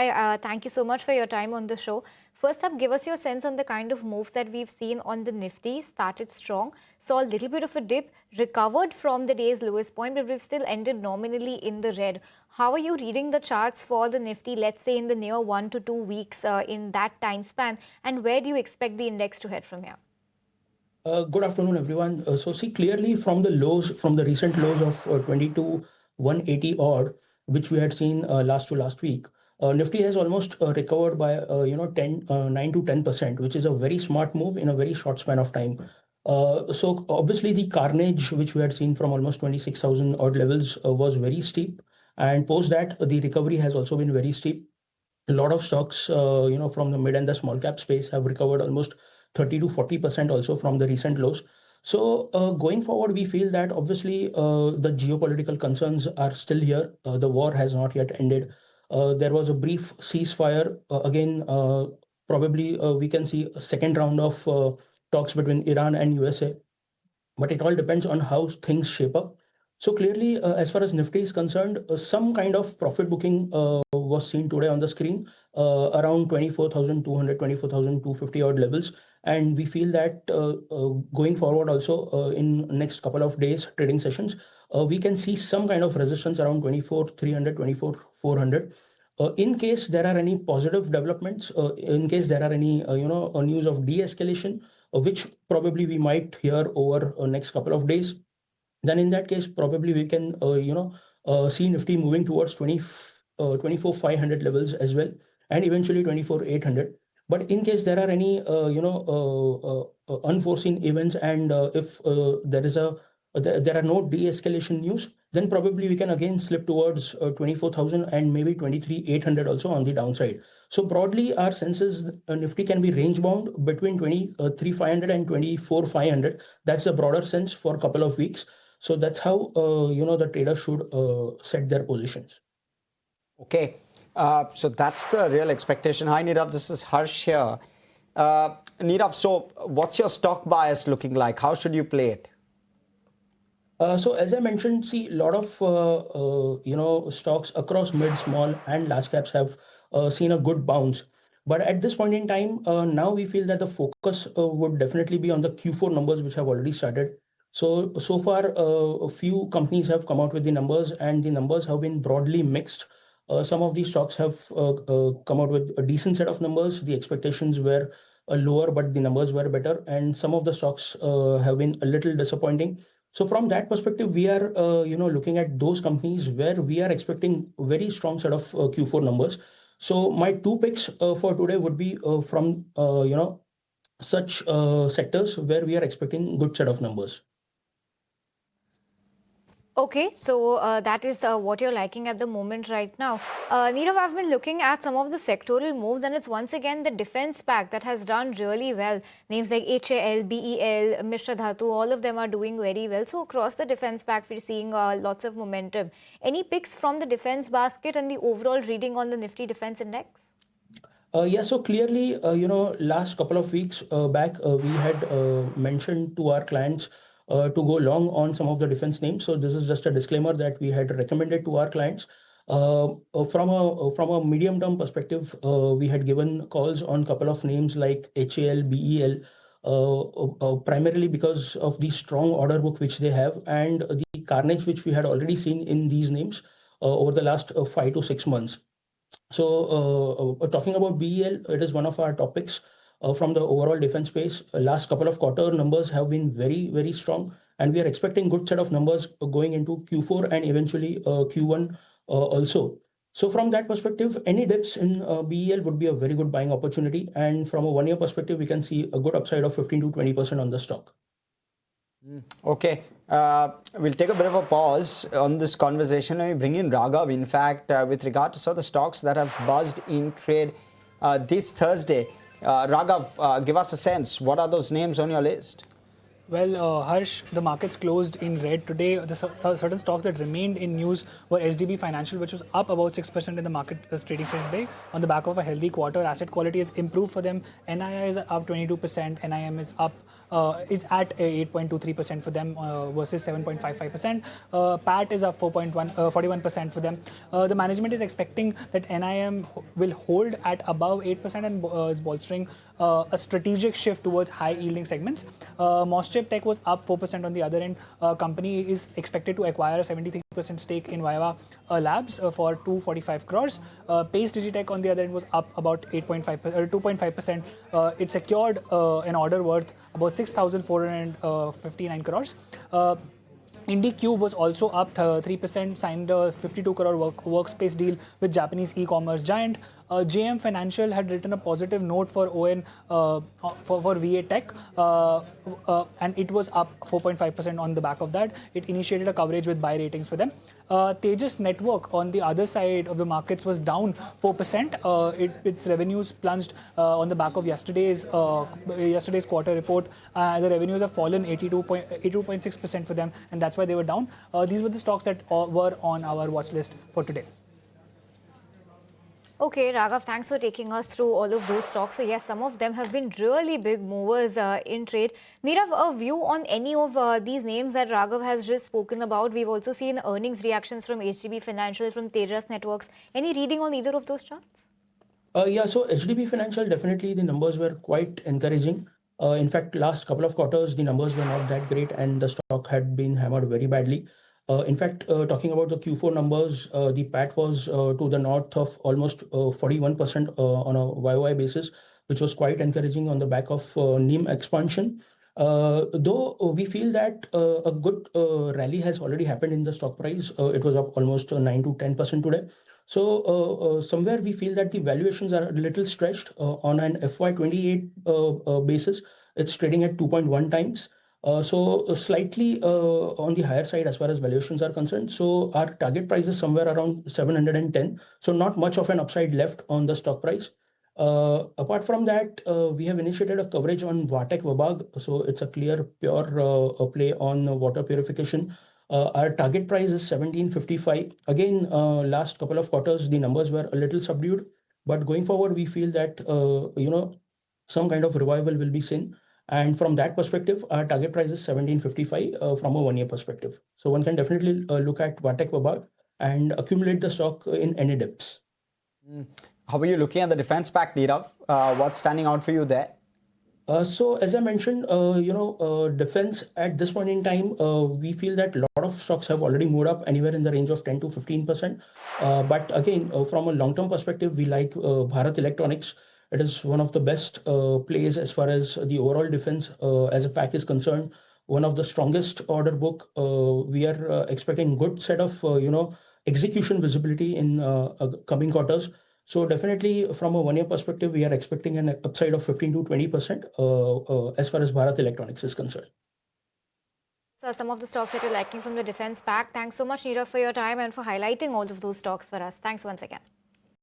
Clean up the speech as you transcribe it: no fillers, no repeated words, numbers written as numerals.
Hi, thank you so much for your time on the show. First up, give us your sense on the kind of moves that we've seen on the Nifty. Started strong, saw a little bit of a dip, recovered from the day's lowest point, but we've still ended nominally in the red. How are you reading the charts for the Nifty, let's say in the near 1 to 2 weeks in that time span? And where do you expect the index to head from here? Good afternoon, everyone. So see clearly from the lows, from the recent lows of 22 180 odd, which we had seen last week, Nifty has almost recovered by 9 to 10%, which is a very smart move in a very short span of time. So obviously the carnage which we had seen from almost 26,000 odd levels was very steep, and post that the recovery has also been very steep. A lot of stocks, from the mid and the small cap space have recovered almost 30 to 40% also from the recent lows. So going forward, we feel that obviously the geopolitical concerns are still here. The war has not yet ended. There was a brief ceasefire. Again, probably we can see a second round of talks between Iran and USA, but it all depends on how things shape up. So clearly, as far as Nifty is concerned, some kind of profit booking was seen today on the screen around 24,200, 24,250 odd levels. And we feel that going forward also in next couple of days trading sessions, we can see some kind of resistance around 24,300, 24,400. In case there are any positive developments, in case there are any news of de-escalation, which probably we might hear over next couple of days, then in that case probably we can see Nifty moving towards 24,500 levels as well, and eventually 24,800. But in case there are any unforeseen events, and if there are no de-escalation news, then probably we can again slip towards 24,000 and maybe 23,800 also on the downside. So broadly, our sense is Nifty can be range bound between 23,500 and 24,500. That's the broader sense for a couple of weeks. So that's how the trader should set their positions. Okay, so that's the real expectation. Hi Nirav, this is Harsh here. Nirav, so what's your stock bias looking like? How should you play it? So as I mentioned, see a lot of stocks across mid, small, and large caps have seen a good bounce. But at this point in time, now we feel that the focus would definitely be on the Q4 numbers, which have already started. So far, a few companies have come out with the numbers, and the numbers have been broadly mixed. Some of these stocks have come out with a decent set of numbers. The expectations were lower, but the numbers were better, and some of the stocks have been a little disappointing. So from that perspective, we are looking at those companies where we are expecting very strong set of Q4 numbers. So my two picks for today would be from such sectors where we are expecting good set of numbers. Okay, so that is what you're liking at the moment right now. Nirav, I've been looking at some of the sectoral moves, and it's once again the defense pack that has done really well. Names like HAL, BEL, Mishra Dhatu, all of them are doing very well. So across the defense pack, we're seeing lots of momentum. Any picks from the defense basket and the overall reading on the Nifty Defense Index? Yeah, so clearly, last couple of weeks back, we had mentioned to our clients to go long on some of the defense names. So this is just a disclaimer that we had recommended to our clients. From a medium term perspective, we had given calls on a couple of names like HAL, BEL, primarily because of the strong order book which they have and the carnage which we had already seen in these names over the last 5 to 6 months. So, talking about BEL, it is one of our topics from the overall defense space. Last couple of quarter numbers have been very, very strong, and we are expecting good set of numbers going into Q4 and eventually Q1 also. So, from that perspective, any dips in BEL would be a very good buying opportunity. And from a 1 year perspective, we can see a good upside of 15 to 20% on the stock. Okay, we'll take a bit of a pause on this conversation. Let me bring in Raghav. In fact, with regard to some of the stocks that have buzzed in trade this Thursday, Raghav, give us a sense. What are those names on your list? Well, Harsh, the markets closed in red today. The certain stocks that remained in news were HDB Financial, which was up about 6% in the market trading session today on the back of a healthy quarter. Asset quality has improved for them. NII is up 22%. NIM is up. Is at 8.23% for them versus 7.55%. PAT is up 41% for them. The management is expecting that NIM will hold at above 8% and is bolstering a strategic shift towards high-yielding segments. Moschip Tech was up 4% on the other end. Company is expected to acquire a 73% stake in Viva Labs for 245 crores. Pace Digitech on the other end was up about 2.5%. It secured an order worth about 6,459 crores. IndiCube was also up 3%, signed a 52 crore workspace deal with Japanese e-commerce giant. JM Financial had written a positive note for ON for VA Tech, and it was up 4.5% on the back of that. It initiated a coverage with buy ratings for them. Tejas Network on the other side of the markets was down 4%. Its revenues plunged on the back of yesterday's quarter report. The revenues have fallen 82.6% for them, and that's why they were down. These were the stocks that were on our watch list for today. Okay, Raghav, thanks for taking us through all of those stocks. So yes, some of them have been really big movers in trade. Nirav, a view on any of these names that Raghav has just spoken about? We've also seen earnings reactions from HDB Financial, from Tejas Networks. Any reading on either of those charts? Yeah, so HDB Financial, definitely the numbers were quite encouraging. In fact, last couple of quarters, the numbers were not that great and the stock had been hammered very badly. In fact, talking about the Q4 numbers, the PAT was to the north of almost 41% on a YOY basis, which was quite encouraging on the back of NIM expansion. Though we feel that a good rally has already happened in the stock price. It was up almost 9 to 10% today. So somewhere we feel that the valuations are a little stretched on an FY28 basis. It's trading at 2.1 times. So slightly on the higher side as far as valuations are concerned. So our target price is somewhere around 710. So not much of an upside left on the stock price. Apart from that, we have initiated a coverage on Vatek Vabag. So it's a clear, pure play on water purification. Our target price is 1755. Again, last couple of quarters, the numbers were a little subdued. But going forward, we feel that, some kind of revival will be seen. And from that perspective, our target price is 1755 from a 1 year perspective. So one can definitely look at Vatek Vabag and accumulate the stock in any dips. How are you looking at the defense pack, Nirav? What's standing out for you there? So as I mentioned, defense at this point in time, we feel that a lot of stocks have already moved up anywhere in the range of 10 to 15%. But again, from a long-term perspective, we like Bharat Electronics. It is one of the best plays as far as the overall defense as a pack is concerned. One of the strongest order book. We are expecting good set of execution visibility in coming quarters. So definitely from a 1 year perspective, we are expecting an upside of 15 to 20% as far as Bharat Electronics is concerned. So some of the stocks that you're liking from the defense pack. Thanks so much, Nirav, for your time and for highlighting all of those stocks for us. Thanks once again.